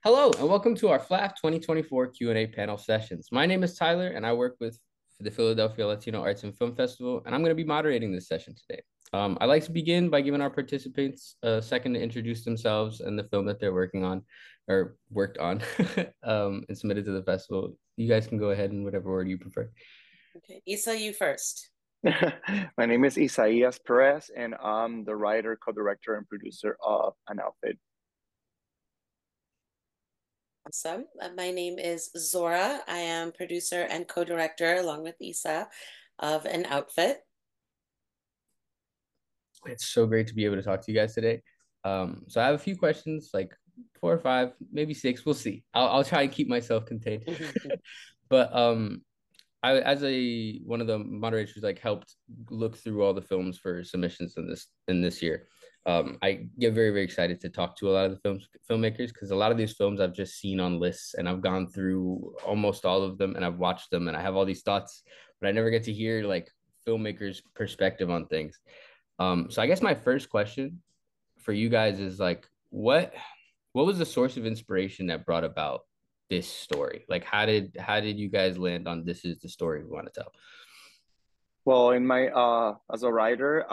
Hello, and welcome to our PHLAFF 2024 Q&A panel sessions. My name is Tyler, and I work with the Philadelphia Latino Arts and Film Festival, and I'm going to be moderating this session today. I'd like to begin by giving our participants a second to introduce themselves and the film that they're working on, or worked on, and submitted to the festival. You guys can go ahead in whatever order you prefer. Okay, Isa, you first. My name is Isaias Perez, and I'm the writer, co-director, and producer of An Outfit. Awesome. My name is Zohra. I am producer and co-director along with Isa of An Outfit. It's so great to be able to talk to you guys today. So I have a few questions, like 4 or 5, maybe 6. We'll see. I'll try and keep myself contained. But I, as a one of the moderators, like helped look through all the films for submissions in this year. I get very excited to talk to a lot of the filmmakers because a lot of these films I've just seen on lists and I've gone through almost all of them and I've watched them and I have all these thoughts, but I never get to hear like filmmakers' perspective on things. So I guess my first question for you guys is like, what was the source of inspiration that brought about this story? Like, how did you guys land on this is the story we want to tell? Well, in my as a writer,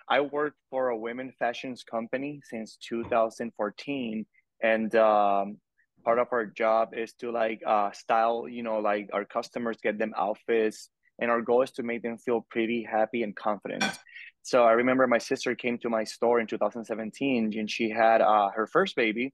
I worked for a women fashions company since 2014, and part of our job is to like style, like our customers, get them outfits, and our goal is to make them feel pretty, happy, and confident. So I remember my sister came to my store in 2017, and she had her first baby,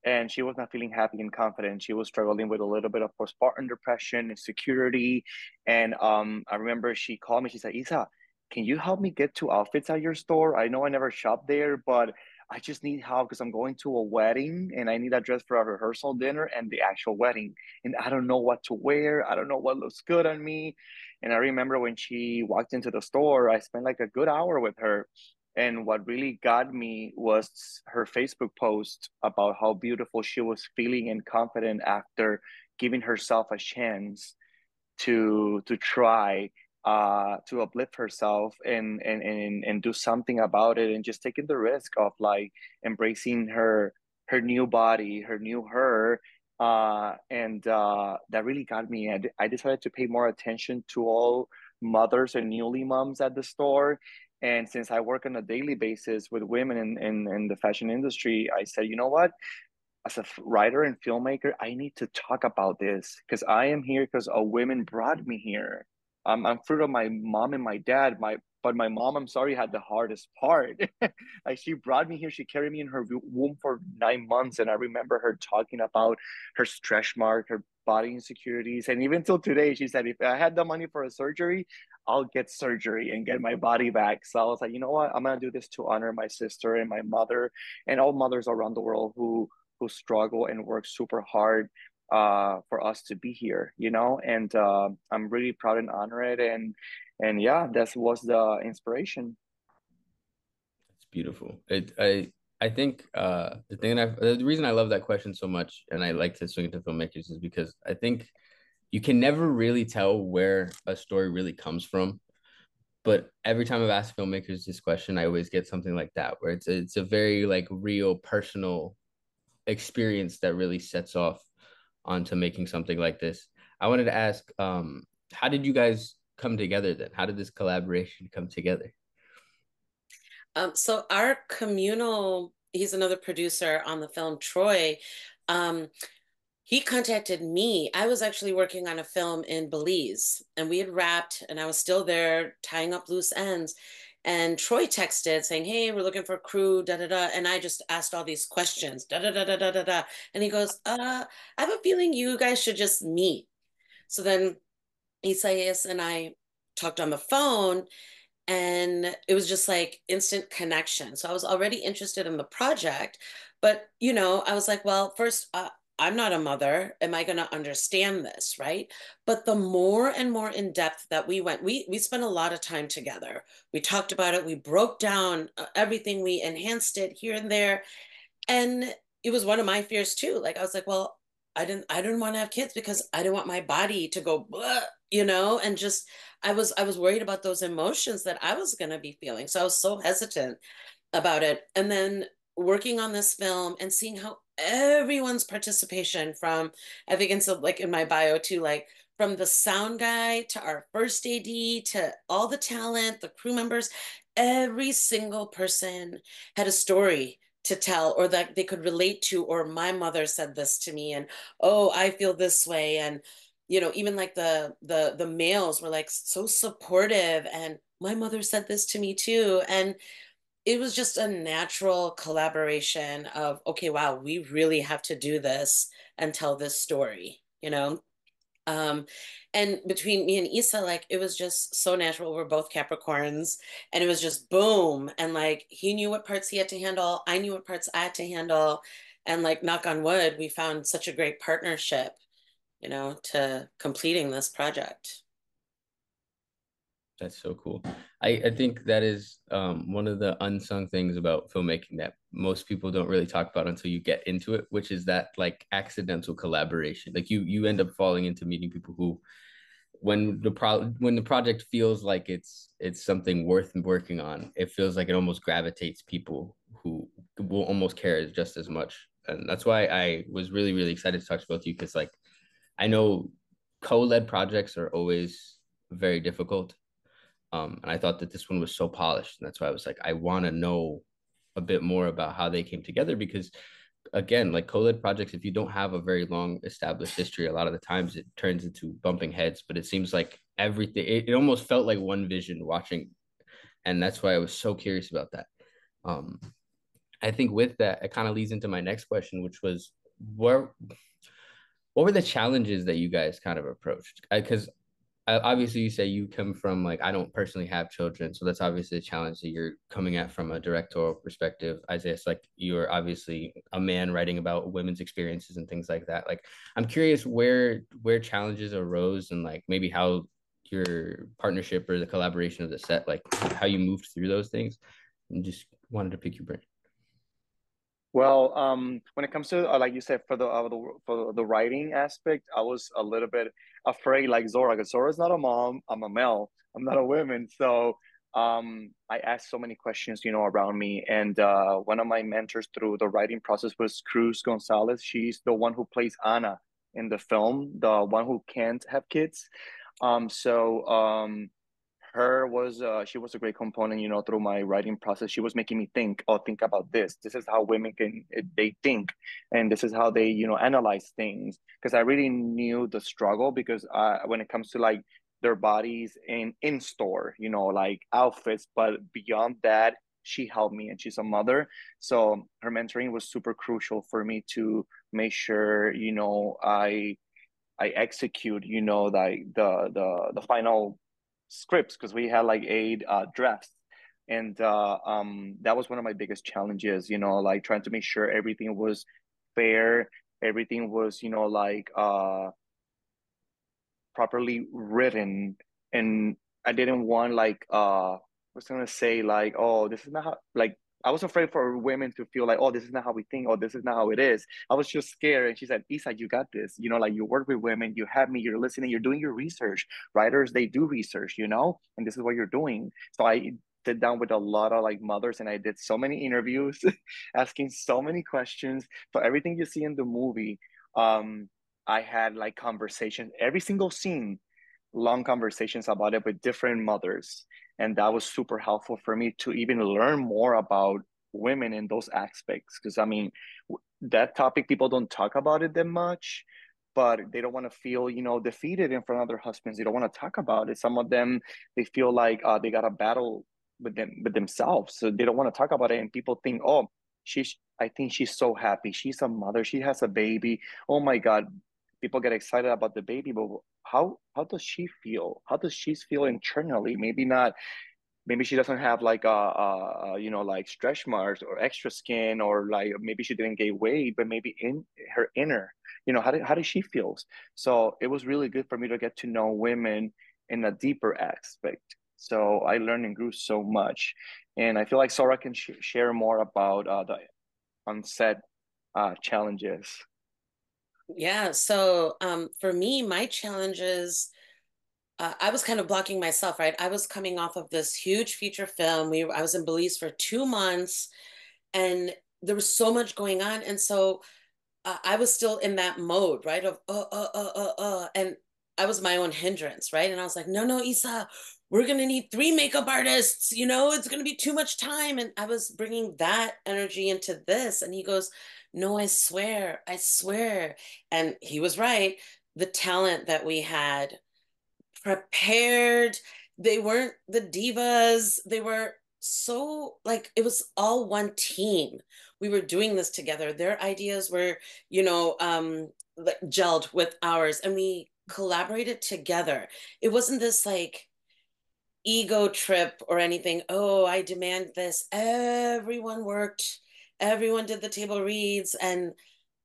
and she was not feeling happy and confident. She was struggling with a little bit of postpartum depression, insecurity. And I remember she called me. She said, Isa, can you help me get 2 outfits at your store? I know I never shopped there, but I just need help because I'm going to a wedding and I need a dress for a rehearsal dinner and the actual wedding. And I don't know what to wear. I don't know what looks good on me. And I remember when she walked into the store, I spent like a good hour with her. And what really got me was her Facebook post about how beautiful she was feeling and confident after giving herself a chance to try to uplift herself and do something about it, and just taking the risk of like embracing her new body, her new her. And that really got me. And I decided to pay more attention to all mothers and newly moms at the store. And since I work on a daily basis with women in the fashion industry, I said, you know what? As a writer and filmmaker, I need to talk about this because I am here because a woman brought me here. I'm fruit of my mom and my dad. But my mom, I'm sorry, had the hardest part. Like she brought me here. She carried me in her womb for 9 months, and I remember her talking about her stretch mark, her body insecurities, and even till today, she said, "If I had the money for a surgery, I'll get surgery and get my body back." So I was like, you know what? I'm gonna do this to honor my sister and my mother and all mothers around the world who struggle and work super hard for us to be here, and I'm really proud and honored. And yeah, that was the inspiration. It's beautiful. I think the reason I love that question so much and I like to swing it to filmmakers is because I think you can never really tell where a story really comes from. But every time I've asked filmmakers this question, I always get something like that, where it's a very like real personal experience that really sets off onto making something like this. I wanted to ask, how did you guys come together then? How did this collaboration come together? So our communal, he's another producer on the film, Troy. Um, he contacted me. I was actually working on a film in Belize and we had wrapped and I was still there tying up loose ends. And Troy texted saying, hey, we're looking for a crew, da da da. And I just asked all these questions, da da da da da da da. And he goes, I have a feeling you guys should just meet. So then Isaias and I talked on the phone and it was just like instant connection. So I was already interested in the project, but I was like, well, first, I'm not a mother. Am I going to understand this, right? But the more and more in depth that we went, we spent a lot of time together. We talked about it. We broke down everything. We enhanced it here and there, and it was one of my fears too. Like I was like, well, I didn't want to have kids because I didn't want my body to go blah, and just I was worried about those emotions that I was going to be feeling. So I was so hesitant about it. And then working on this film and seeing how everyone's participation from, I think it's like in my bio too, like from the sound guy to our first AD to all the talent, the crew members, every single person had a story to tell or that they could relate to, or my mother said this to me, and oh, I feel this way. And even like the males were like so supportive, and my mother said this to me too. And it was just a natural collaboration of, okay, wow, we really have to do this and tell this story. Um, and between me and Issa, like it was just so natural. We're both Capricorns, and it was just boom. And like he knew what parts he had to handle, I knew what parts I had to handle. And like knock on wood, we found such a great partnership, to completing this project. That's so cool. I think that is one of the unsung things about filmmaking that most people don't really talk about until you get into it, which is that like accidental collaboration. Like you end up falling into meeting people who, when the project feels like it's something worth working on, it feels like it almost gravitates people who will almost care just as much. And that's why I was really, really excited to talk to both of you, because like I know co-led projects are always very difficult. And I thought that this one was so polished. And that's why I was like, I want to know a bit more about how they came together, because again, like co-led projects, if you don't have a very long established history, a lot of the times it turns into bumping heads. But it seems like everything, it almost felt like one vision watching. And that's why I was so curious about that. Um, I think with that, it kind of leads into my next question, which was what were the challenges that you guys kind of approached? Because obviously you say you come from, like, I don't personally have children, so that's obviously a challenge that you're coming at from a directorial perspective. Isaias, like, you're obviously a man writing about women's experiences and things like that. Like, I'm curious where challenges arose, and like maybe how your partnership or the collaboration of the set, like how you moved through those things, and just wanted to pick your brain. Well, when it comes to like you said, for the writing aspect, I was a little bit afraid, like Zohra, because Zohra's not a mom. I'm a male. I'm not a woman. So I asked so many questions, around me. And one of my mentors through the writing process was Cruz Gonzalez. She's the one who plays Anna in the film, the one who can't have kids. So her was she was a great component, through my writing process. She was making me think, oh, think about this is how women they think, and this is how they analyze things, because I really knew the struggle, because when it comes to like their bodies in store, like outfits, but beyond that, she helped me, and she's a mother. So her mentoring was super crucial for me to make sure, I execute, like the final scripts, because we had like 8 drafts. And that was one of my biggest challenges, like trying to make sure everything was fair, everything was, like properly written. And I didn't want like I was gonna say like, oh, this is not how, like, I was afraid for women to feel like, oh, this is not how we think, or this is not how it is. I was just scared. And she said, Isa, you got this. Like, you work with women, you have me, you're listening, you're doing your research. Writers, they do research, and this is what you're doing. So I sit down with a lot of like mothers, and I did so many interviews, asking so many questions. So everything you see in the movie, I had like conversations, every single scene, long conversations about it with different mothers. And that was super helpful for me to even learn more about women in those aspects. Because I mean, that topic, people don't talk about it that much, but they don't want to feel, defeated in front of their husbands. They don't want to talk about it. Some of them, they feel like they got a battle with themselves. So they don't want to talk about it. And people think, oh, I think she's so happy. She's a mother. She has a baby. Oh my God, people get excited about the baby, but how does she feel? How does she feel internally? Maybe not. Maybe she doesn't have like like stretch marks or extra skin, or like maybe she didn't gain weight, but maybe in her inner, how does she feels? So it was really good for me to get to know women in a deeper aspect. So I learned and grew so much, and I feel like Sora can share more about the onset challenges. Yeah. So for me, my challenges, I was kind of blocking myself, right? I was coming off of this huge feature film. I was in Belize for 2 months, and there was so much going on. And so I was still in that mode, right? Of, and I was my own hindrance, right? And I was like, no, Isa, we're going to need 3 makeup artists, it's going to be too much time. And I was bringing that energy into this. And he goes, no, I swear, I swear. And he was right. The talent that we had prepared, they weren't the divas. They were so like, it was all one team. We were doing this together. Their ideas were, like gelled with ours, and we collaborated together. It wasn't this like ego trip or anything. Oh, I demand this. Everyone worked, everyone did the table reads, and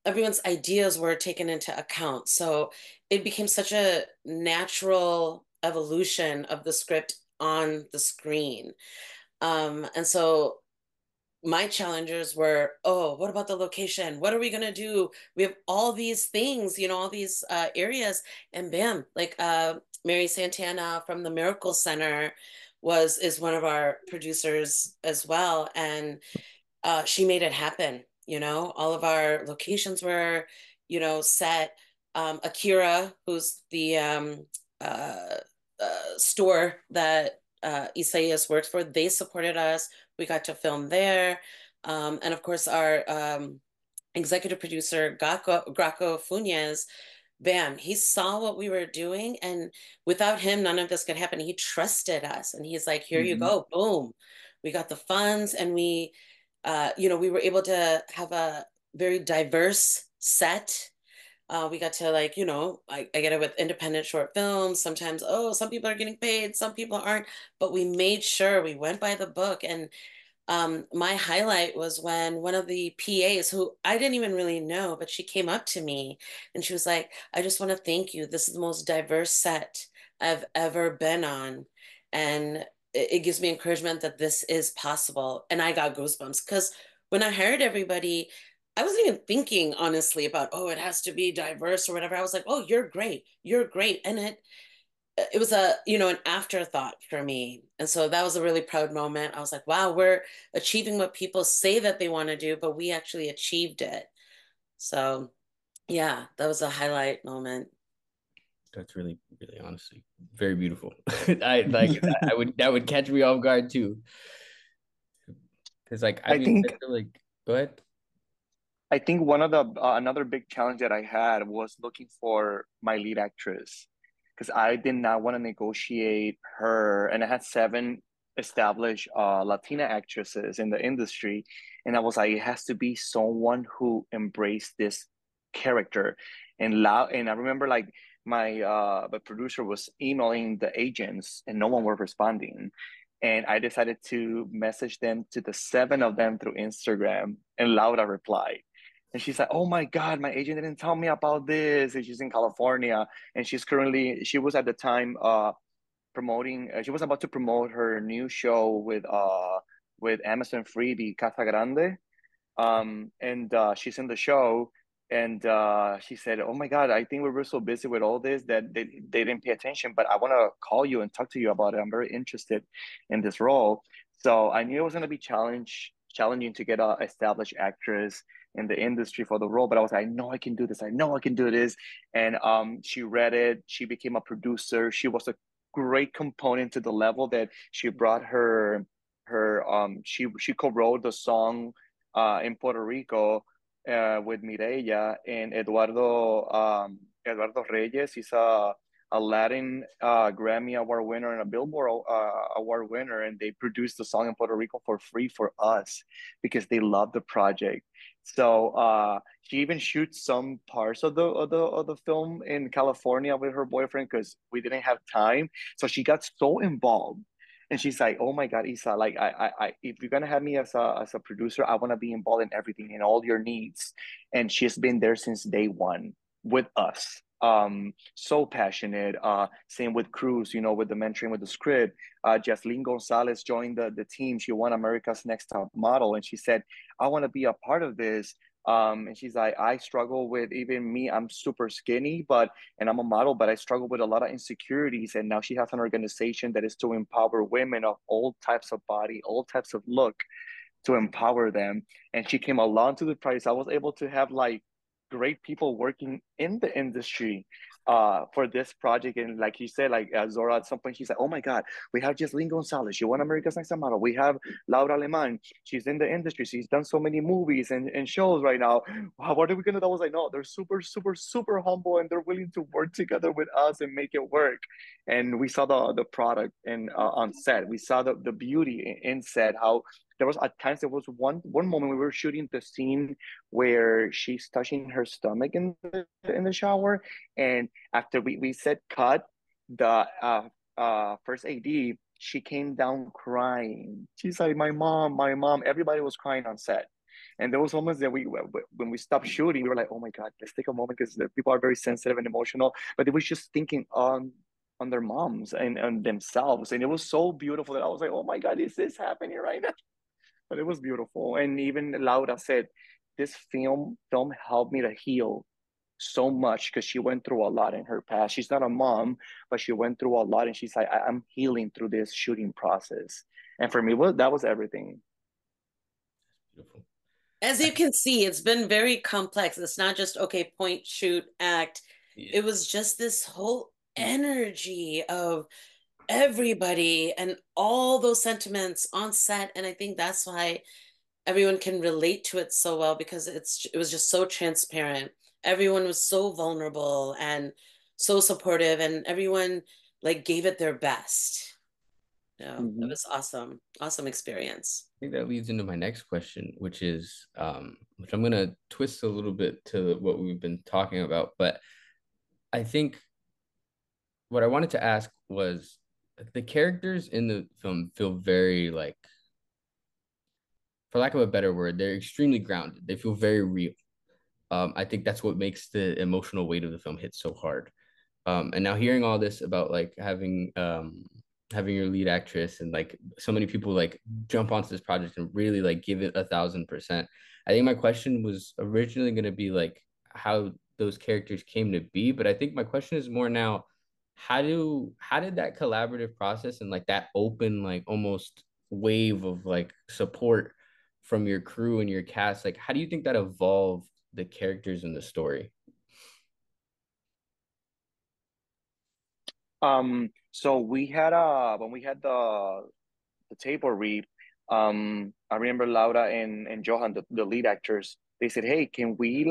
everyone's ideas were taken into account. So it became such a natural evolution of the script on the screen. And so my challengers were, oh, what about the location? What are we gonna do? We have all these things, all these areas, and bam, like Mary Santana from the Miracle Center is one of our producers as well, and she made it happen. All of our locations were, set. Akira, who's the store that Isaias works for, they supported us. We got to film there. And of course, our executive producer, Graco Funes, bam, he saw what we were doing. And without him, none of this could happen. He trusted us. And he's like, here you go, boom. We got the funds, and we we were able to have a very diverse set. We got to I get it with independent short films. Sometimes, some people are getting paid, some people aren't, but we made sure we went by the book. And my highlight was when one of the PAs, who I didn't even really know, but she came up to me and she was like, I just want to thank you. This is the most diverse set I've ever been on. And it gives me encouragement that this is possible. And I got goosebumps because when I hired everybody, I wasn't even thinking honestly about, it has to be diverse or whatever. I was like, oh, you're great. You're great. And it was an afterthought for me. And so that was a really proud moment. I was like, wow, we're achieving what people say that they want to do, but we actually achieved it. So yeah, that was a highlight moment. That's really, really honestly very beautiful. I like that would catch me off guard too. Because I think I feel like, go ahead. I think one of the another big challenge that I had was looking for my lead actress, because I did not want to negotiate her, and I had 7 established Latina actresses in the industry, and I was like, it has to be someone who embraced this character, and I remember like my the producer was emailing the agents, and no one were responding. And I decided to message them, to the 7 of them, through Instagram, and Laura replied. And she's like, oh my God, my agent didn't tell me about this. And she's in California. And she was at the time promoting, she was about to promote her new show with Amazon Freebie, Casa Grande. And she's in the show. And she said, oh my God, I think we were so busy with all this that they didn't pay attention, but I want to call you and talk to you about it. I'm very interested in this role. So I knew it was going to be challenging to get a established actress in the industry for the role, but I was like, I know I can do this. I know I can do this. And she read it. She became a producer. She was a great component, to the level that she brought she co-wrote the song in Puerto Rico with Mireya, and Eduardo Reyes. He's a Latin Grammy Award winner and a Billboard Award winner, and they produced the song in Puerto Rico for free for us because they love the project. So she even shoots some parts of the film in California with her boyfriend because we didn't have time. So she got so involved, and she's like, "Oh my God, Isa! Like, if you're gonna have me as a producer, I want to be involved in everything, in all your needs." And she's been there since day one with us. So passionate. Same with Cruz, with the mentoring, with the script. Jaslyn Gonzalez joined the team. She won America's Next Top Model, and she said, "I want to be a part of this." And she's like, I struggle with, even me, I'm super skinny, and I'm a model, but I struggle with a lot of insecurities. And now she has an organization that is to empower women of all types of body, all types of look, to empower them. And she came along to the price. I was able to have like great people working in the industry for this project. And like you said, like Zohra, at some point, she's like, oh my God, we have Jesslyn Gonzalez. She won America's Next Top Model. We have Laura Alemán. She's in the industry. She's done so many movies and shows right now. Wow, what are we going to do? I was like, no, they're super, super, super humble, and they're willing to work together with us and make it work. And we saw the product and on set. We saw the beauty in set, how there was at times, there was one moment we were shooting the scene where she's touching her stomach in the shower, and after we said cut, the first AD, she came down crying. She's like, my mom. Everybody was crying on set. And there was moments that when we stopped shooting, we were like, oh my God, let's take a moment, because the people are very sensitive and emotional. But it was just thinking on their moms and on themselves. And it was so beautiful that I was like, oh my God, is this happening right now? But it was beautiful. And even Laura said, this film helped me to heal so much, because she went through a lot in her past. She's not a mom, but she went through a lot. And she's like, I'm healing through this shooting process. And for me, well, that was everything. Beautiful. As you can see, it's been very complex. It's not just, okay, point, shoot, act. Yeah. It was just this whole energy of everybody and all those sentiments on set. And I think that's why everyone can relate to it so well, because it was just so transparent. Everyone was so vulnerable and so supportive, and everyone like gave it their best. It was awesome experience. I think that leads into my next question, which is which I'm gonna twist a little bit to what we've been talking about, but I think what I wanted to ask was, the characters in the film feel very, like, for lack of a better word, they're extremely grounded. They feel very real. I think that's what makes the emotional weight of the film hit so hard. And now hearing all this about like having your lead actress and like so many people like jump onto this project and really like give it 1,000%. I think my question was originally going to be like how those characters came to be, but I think my question is more now, how did that collaborative process and like that open, like almost wave of like support from your crew and your cast, like how do you think that evolved the characters in the story? So we had when we had the table read, I remember Laura and Johan, the lead actors, they said, hey, can we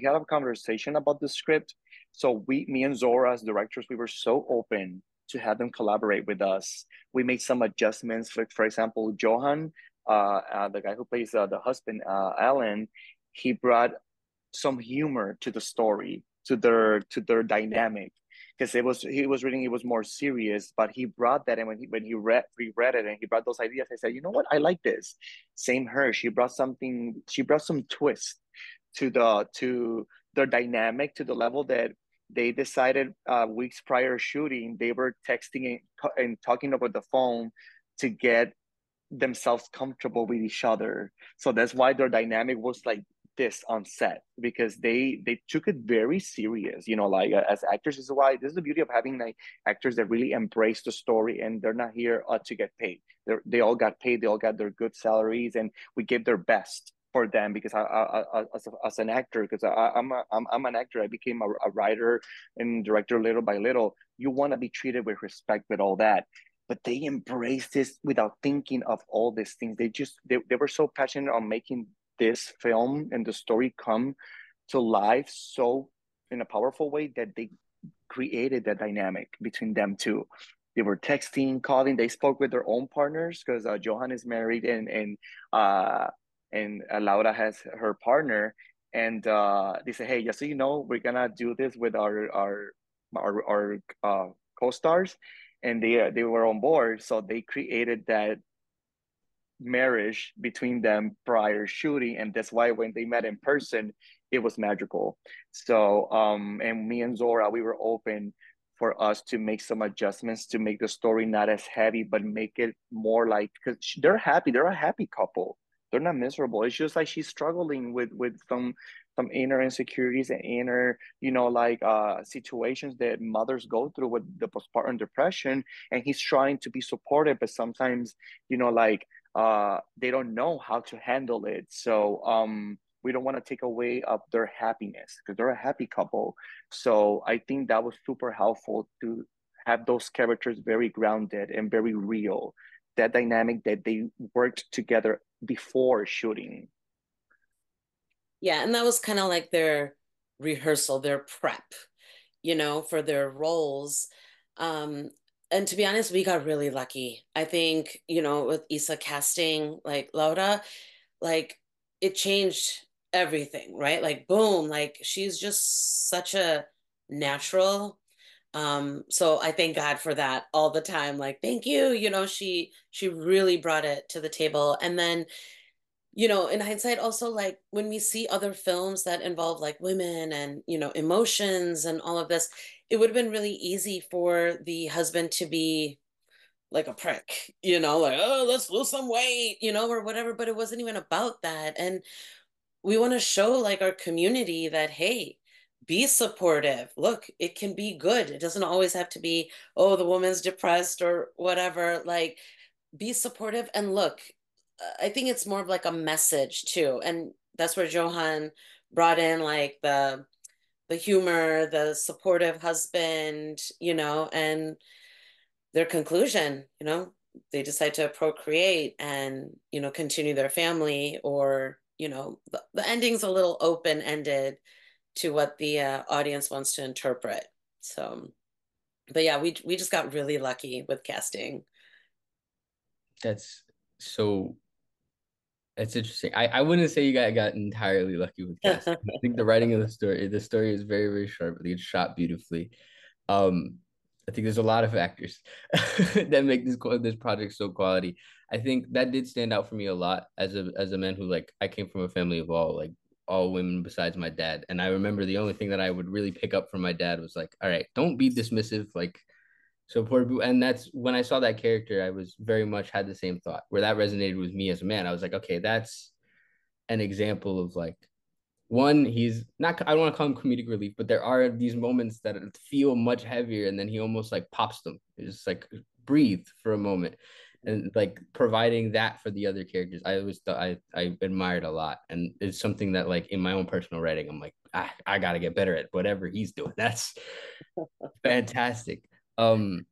have a conversation about the script? So me and Zohra as directors, we were so open to have them collaborate with us. We made some adjustments. For example, Johan, the guy who plays the husband, Alan, he brought some humor to the story, to their dynamic, because he was reading, it was more serious, but he brought that, and when he reread it and he brought those ideas, I said, you know what, I like this. Same her, she brought some twist to their dynamic, to the level that they decided weeks prior shooting, they were texting and talking over the phone to get themselves comfortable with each other. So that's why their dynamic was like this on set, because they took it very serious, like as actors. This is why, this is the beauty of having like actors that really embrace the story, and they're not here to get paid. They all got paid, they all got their good salaries, and we gave their best for them, because as an actor, because I'm an actor, I became a writer and director little by little. You want to be treated with respect, with all that. But they embraced this without thinking of all these things. They were so passionate on making this film and the story come to life so in a powerful way that they created that dynamic between them two. They were texting, calling, they spoke with their own partners, because Johan is married and Laura has her partner, and they say, hey, just so you know, we're gonna do this with our co-stars, and they were on board. So they created that marriage between them prior shooting, and that's why when they met in person, it was magical. So and me and Zohra, we were open for us to make some adjustments to make the story not as heavy, but make it more like, because they're happy, they're a happy couple, they're not miserable. It's just like she's struggling with some inner insecurities and inner, situations that mothers go through with the postpartum depression, and he's trying to be supportive, but sometimes, they don't know how to handle it. So we don't want to take away of their happiness because they're a happy couple. So I think that was super helpful to have those characters very grounded and very real. That dynamic that they worked together before shooting. Yeah, and that was kind of like their rehearsal, their prep, for their roles. Um, and to be honest, we got really lucky. I think, with Isa casting like Laura, like it changed everything, right? Like boom, like she's just such a natural. So I thank God for that all the time. Like, thank you. She really brought it to the table. And then in hindsight, also like when we see other films that involve like women and, emotions and all of this, it would have been really easy for the husband to be like a prick, like, oh, let's lose some weight, or whatever. But it wasn't even about that. And we want to show like our community that, hey, be supportive. Look, it can be good. It doesn't always have to be, oh, the woman's depressed or whatever. Like, be supportive. And look, I think it's more of like a message too. And that's where Johan brought in like the humor, the supportive husband, and their conclusion, they decide to procreate and, continue their family, or, the ending's a little open ended to what the audience wants to interpret. So, but yeah, we just got really lucky with casting. That's so That's interesting. I wouldn't say you got entirely lucky with casting. I think the writing of the story is very, very sharp. I think it's shot beautifully. Um, I think there's a lot of factors that make this project so quality. I think that did stand out for me a lot as a man who, like, I came from a family of all women besides my dad. And I remember the only thing that I would really pick up from my dad was like, all right, don't be dismissive, like support. And that's when I saw that character, I was very much had the same thought where that resonated with me as a man. I was like, okay, that's an example of like one, he's not, I don't want to call him comedic relief, but there are these moments that feel much heavier and then he almost like pops them. It's just like breathe for a moment. And like providing that for the other characters, I always thought I admired a lot. And it's something that like in my own personal writing, I'm like, I gotta get better at whatever he's doing. That's fantastic. It's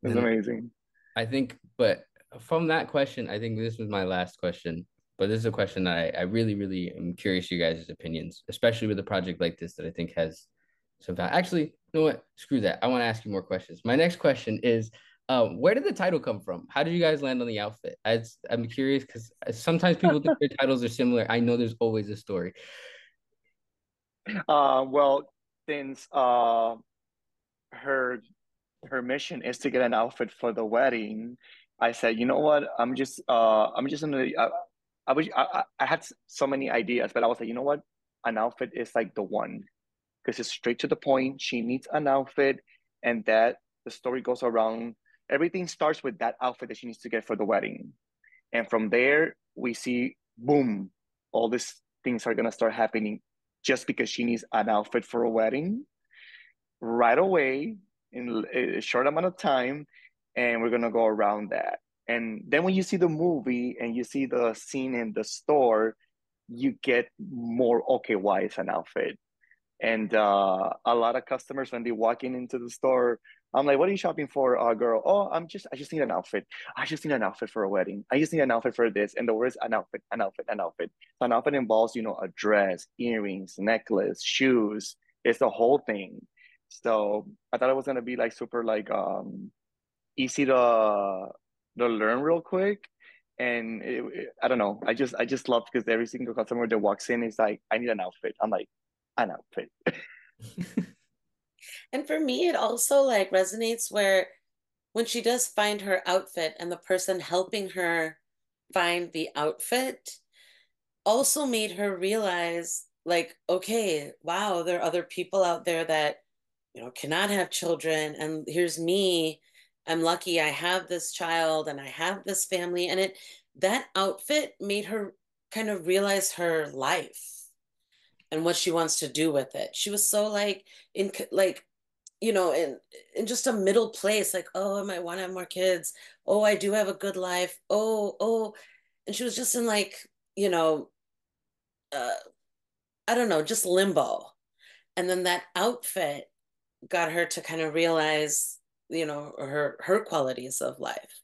Then amazing. I think, but from that question, I think this was my last question. But this is a question that I really, really am curious you guys' opinions, especially with a project like this that I think has some value. Actually, you know what? Screw that. I want to ask you more questions. My next question is, where did the title come from? How did you guys land on the outfit? I'm curious because sometimes people think their titles are similar. I know there's always a story. Well, since her her mission is to get an outfit for the wedding, I said, you know what? I'm just gonna. I had so many ideas, but I was like, you know what? An outfit is like the one because it's straight to the point. She needs an outfit, and that the story goes around. Everything starts with that outfit that she needs to get for the wedding, and from there we see, boom, all these things are gonna start happening just because she needs an outfit for a wedding right away in a short amount of time, and we're gonna go around that. And then when you see the movie and you see the scene in the store, you get more, okay, why it's an outfit. And a lot of customers when they walk in into the store, I'm like, "What are you shopping for, girl?" "Oh, I just need an outfit. I just need an outfit for a wedding. I just need an outfit for this." And the words an outfit, an outfit, an outfit. So an outfit involves, a dress, earrings, necklace, shoes. It's the whole thing. So I thought it was gonna be like super like easy to learn real quick. And I don't know. I just love because every single customer that walks in is like, "I need an outfit." I'm like, an outfit. And for me, it also like resonates where when she does find her outfit and the person helping her find the outfit also made her realize like, okay, wow, there are other people out there that, cannot have children. And here's me. I'm lucky I have this child and I have this family. And that outfit made her kind of realize her life and what she wants to do with it. She was so like in just a middle place, like, oh, I might want to have more kids. Oh, I do have a good life. Oh. And she was just in like, you know, uh, I don't know, just limbo. And then that outfit got her to kind of realize, you know, her qualities of life.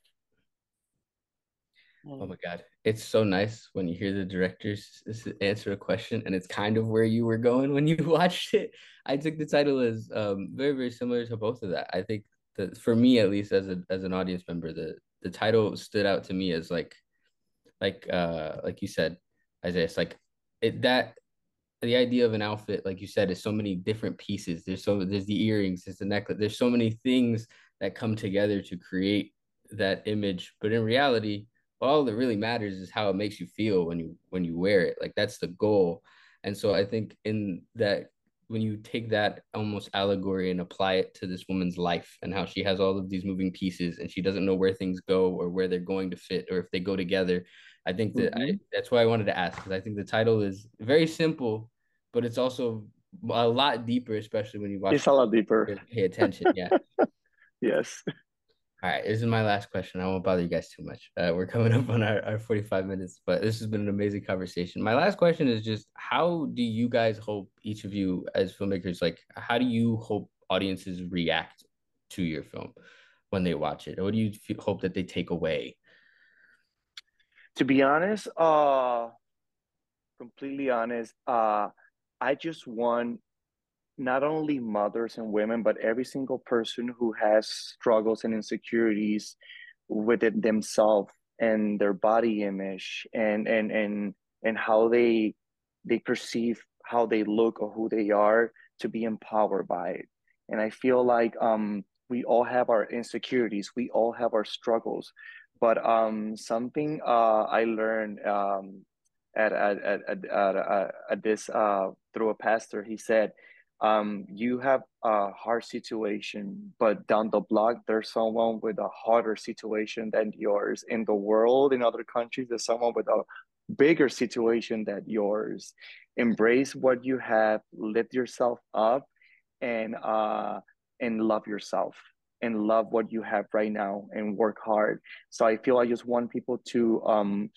Oh my God. It's so nice when you hear the directors answer a question and it's kind of where you were going when you watched it. I took the title as very, very similar to both of that. I think that for me, at least as an audience member, the title stood out to me as like you said, Isaiah, it's like it that the idea of an outfit, like you said, is so many different pieces. There's the earrings, there's the necklace, there's so many things that come together to create that image. But in reality, all that really matters is how it makes you feel when you wear it. Like that's the goal. And so I think in that when you take that almost allegory and apply it to this woman's life and how she has all of these moving pieces and she doesn't know where things go or where they're going to fit or if they go together. I think that's why I wanted to ask because I think the title is very simple, but it's also a lot deeper, especially when you watch It's a lot deeper. and pay attention. Yeah. Yes. All right. This is my last question. I won't bother you guys too much. We're coming up on our 45 minutes, but this has been an amazing conversation. My last question is just how do you guys hope each of you as filmmakers, like, how do you hope audiences react to your film when they watch it? What do you hope that they take away? To be honest, completely honest, I just want not only mothers and women, but every single person who has struggles and insecurities within themselves and their body image and how they perceive how they look or who they are to be empowered by it. And I feel like we all have our insecurities, we all have our struggles, but something I learned at this through a pastor, he said you have a hard situation, but down the block, there's someone with a harder situation than yours. In the world, in other countries, there's someone with a bigger situation than yours. Embrace what you have, lift yourself up, and uh, and love yourself and love what you have right now and work hard. So I feel I just want people to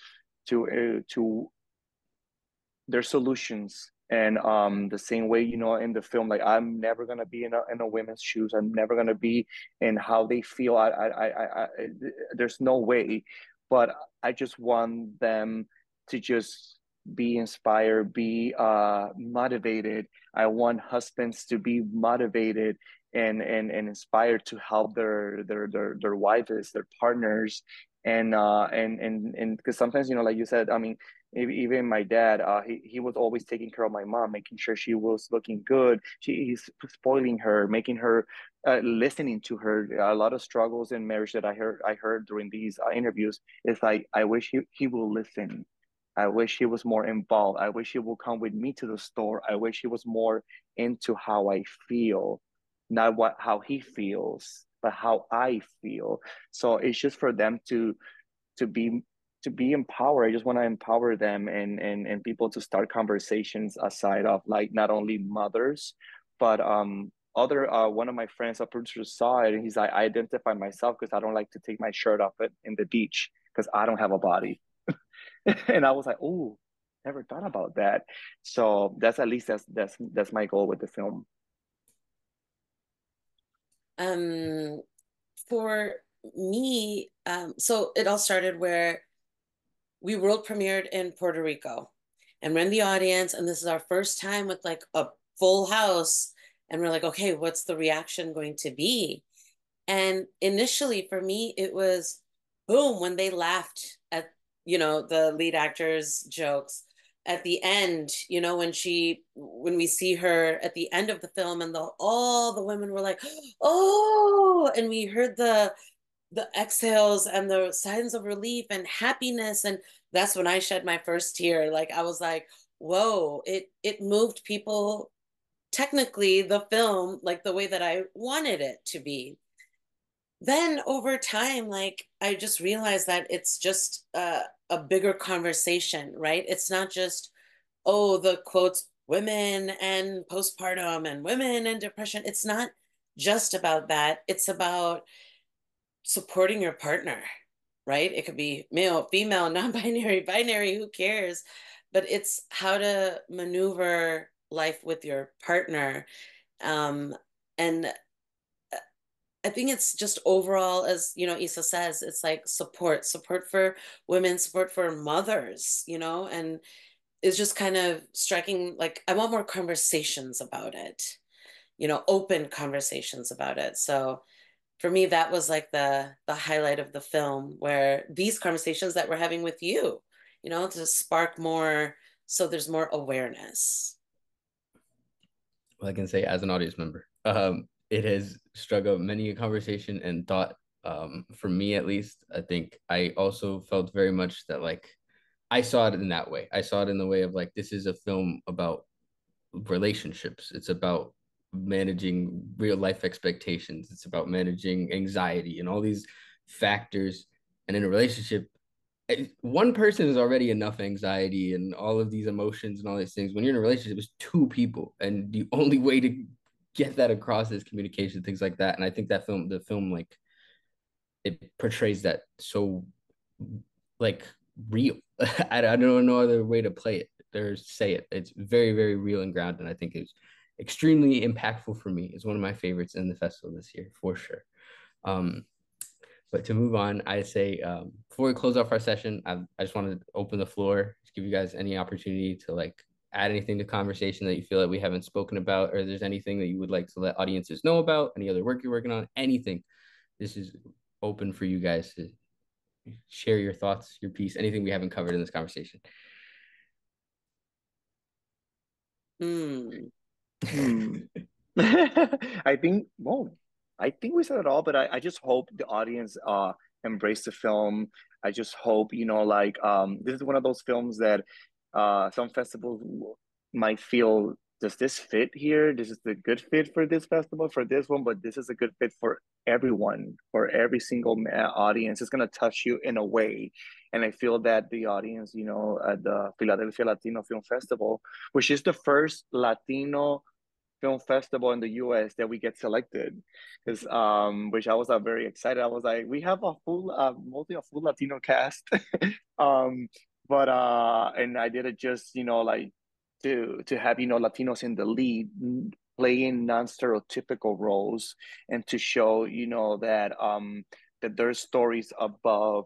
their solutions and the same way in the film, like I'm never gonna be in a women's shoes, I'm never gonna be in how they feel. I there's no way, but I just want them to just be inspired, be motivated. I want husbands to be motivated and inspired to help their wives, their partners. And because sometimes, like you said, I mean, even my dad, he was always taking care of my mom, making sure she was looking good. He's spoiling her, making her, listening to her. A lot of struggles in marriage that I heard during these interviews. It's like I wish he will listen. I wish he was more involved. I wish he will come with me to the store. I wish he was more into how I feel, not what how he feels, but how I feel. So it's just for them to be to be empowered. I just want to empower them and people to start conversations aside of like not only mothers, but other one of my friends, a producer, saw it and he's like, I identify myself because I don't like to take my shirt off it in the beach because I don't have a body. And I was like, oh, never thought about that. So that's at least that's my goal with the film. Um, for me, so it all started where we world premiered in Puerto Rico, and we're in the audience, and this is our first time with like a full house, and we're like, okay, what's the reaction going to be? And initially, for me, it was boom when they laughed at the lead actor's jokes at the end. When we see her at the end of the film, and all the women were like, oh, and we heard the exhales and the signs of relief and happiness, and that's when I shed my first tear. Like I was like, whoa, it moved people, technically the film, like the way that I wanted it to be. Then over time, like I just realized that it's just a bigger conversation, right? It's not just, oh, the quotes, women and postpartum and women and depression. It's not just about that. It's about supporting your partner, right? It could be male, female, non-binary, binary, who cares? but it's how to maneuver life with your partner. And I think it's just overall, as you know, Isa says, it's like support for women, support for mothers, you know, and it's just kind of striking. Like, I want more conversations about it, you know, open conversations about it. So for me, that was like the highlight of the film, where these conversations that we're having with you, you know, to spark more, so there's more awareness. Well, I can say as an audience member, it has struck up many a conversation and thought. For me, at least, I think I also felt very much that like I saw it in that way. I saw it in the way of like this is a film about relationships. It's about managing real life expectations. It's about managing anxiety and all these factors. And in a relationship, one person is already enough anxiety and all of these emotions and all these things. When you're in a relationship, it's two people, and the only way to get that across is communication, things like that. And I think that the film, like it portrays that so like real. I don't know no other way to play it or say it. It's very, very real and grounded. And I think it's extremely impactful for me. It's one of my favorites in the festival this year, for sure. Um, but to move on, I say before we close off our session, I just wanted to open the floor to give you guys any opportunity to like add anything to conversation that you feel that we haven't spoken about, or there's anything that you would like to let audiences know about, any other work you're working on, anything. This is open for you guys to share your thoughts, your piece, anything we haven't covered in this conversation. Mm. I think, well, I think we said it all, but I just hope the audience embrace the film. I just hope, you know, like this is one of those films that some festivals might feel, does this fit here? This is the good fit for this festival, for this one, but this is a good fit for everyone, for every single audience. It's gonna touch you in a way. And I feel that the audience, you know, at the Philadelphia Latino Film Festival, which is the first Latino film festival in the US that we get selected, because which I was very excited. I was like, we have a full mostly a full Latino cast. um but and I did it just, you know, like to have, you know, Latinos in the lead, playing non-stereotypical roles, and to show, you know, that there's stories above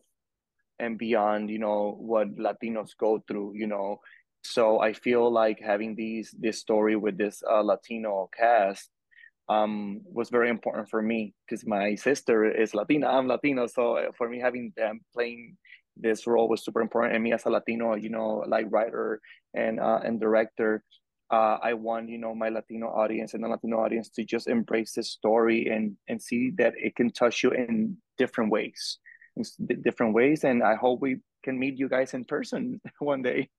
and beyond, you know, what Latinos go through, you know. So I feel like having this story with this Latino cast was very important for me, because my sister is Latina, I'm Latino, so for me having them playing this role was super important. And me as a Latino, you know, like writer and director, I want, you know, my Latino audience and the Latino audience to just embrace this story and see that it can touch you in different ways, different ways. And I hope we can meet you guys in person one day.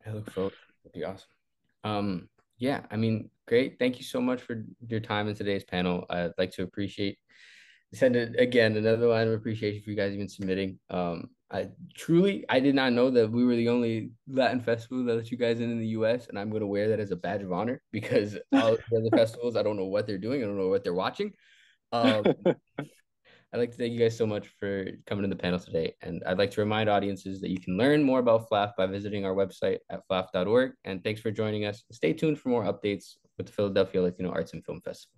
I look forward. That'd be awesome. Yeah, I mean, great. Thank you so much for your time in today's panel. I'd like to appreciate send it again another line of appreciation for you guys even submitting. I did not know that we were the only Latin festival that let you guys in the US, and I'm gonna wear that as a badge of honor, because all the other festivals, I don't know what they're doing, I don't know what they're watching. Um, I'd like to thank you guys so much for coming to the panel today. And I'd like to remind audiences that you can learn more about PHLAFF by visiting our website at phlaff.org. And thanks for joining us. Stay tuned for more updates with the Philadelphia Latino Arts and Film Festival.